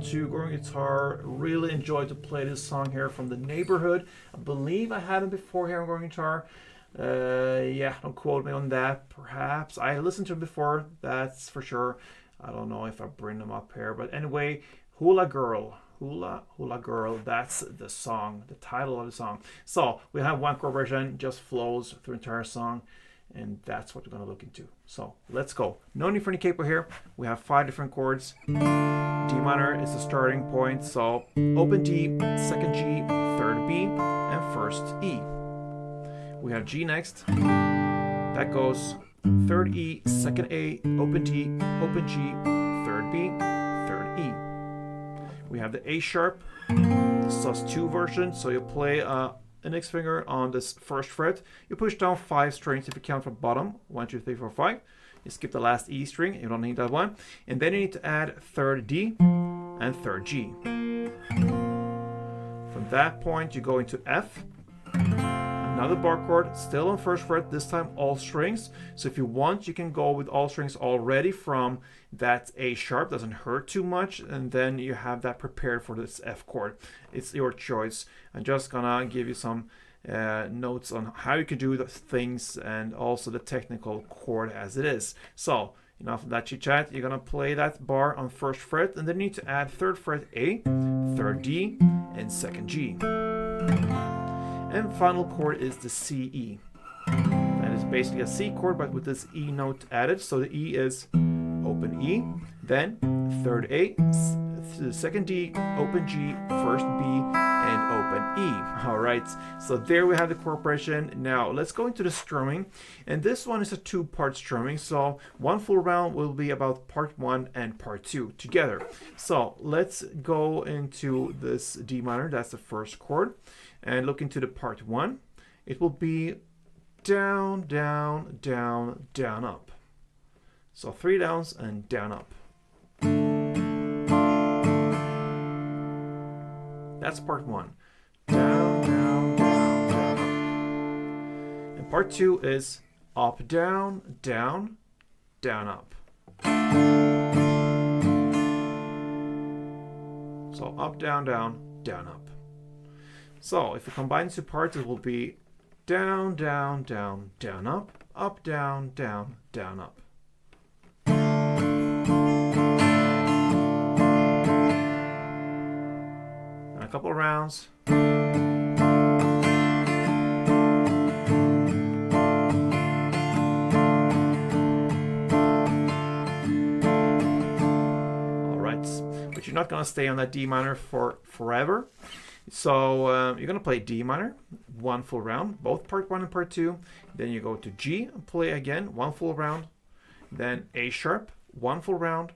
to Going Guitar. Really enjoyed to play this song here from the Neighbourhood. I believe I had it before here on Going Guitar. Yeah, don't quote me on that. Perhaps I listened to it before, that's for sure. I don't know if I bring them up here, but anyway, Hula Girl. Hula Girl, that's the song, the title of the song. So we have one chord version, just flows through the entire song, and that's what we're going to look into. So let's go. No need for any capo here. We have 5 different chords. D minor is the starting point, so open D, second G, third B, and first E. We have G next. That goes third E, second A, open D, open G, third B, third E. We have the A sharp, sus2 version, so you play an index finger on this first fret. You push down 5 strings if you count from bottom, 1, 2, 3, 4, 5. You skip the last E string, you don't need that one. And then you need to add third D and third G. From that point, you go into F. Another bar chord, still on first fret, this time all strings. So if you want, you can go with all strings already from that A sharp, doesn't hurt too much, and then you have that prepared for this F chord. It's your choice. I'm just gonna give you some notes on how you can do the things and also the technical chord as it is. So enough of that chit chat. You're gonna play that bar on first fret, and then you need to add third fret A, third D, and second G. And final chord is the C E. That is basically a C chord, but with this E note added. So the E is open E, then third A, second D, open G, first B, and open E. All right, so there we have the chord progression. Now let's go into the strumming, and this one is a 2-part strumming. So one full round will be about part 1 and part 2 together. So let's go into this D minor. That's the first chord. And look into the part 1. It will be down, down, down, down, up. So 3 downs and down, up. That's part 1. Down, down, down, down, up. And part 2 is up, down, down, down, up. So up, down, down, down, up. So if you combine the 2 parts, it will be down, down, down, down, up, down, down, down, up. And a couple of rounds. All right, but you're not going to stay on that D minor for forever. So you're going to play D minor, 1 full round, both part 1 and part 2. Then you go to G and play again, 1 full round. Then A sharp, 1 full round.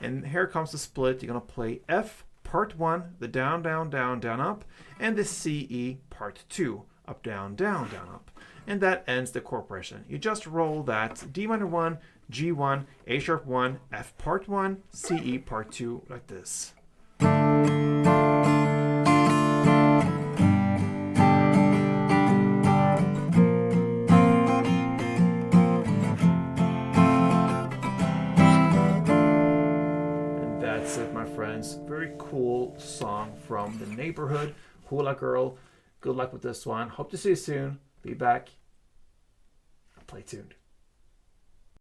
And here comes the split. You're going to play F part 1, the down, down, down, down, up. And the C, E part 2, up, down, down, down, up. And that ends the chord progression. You just roll that D minor 1, G 1, A sharp 1, F part 1, C, E part 2 like this. That's it, my friends. Very cool song from the Neighbourhood, Hula Girl. Good luck with this one. Hope to see you soon. Be back. Play tuned.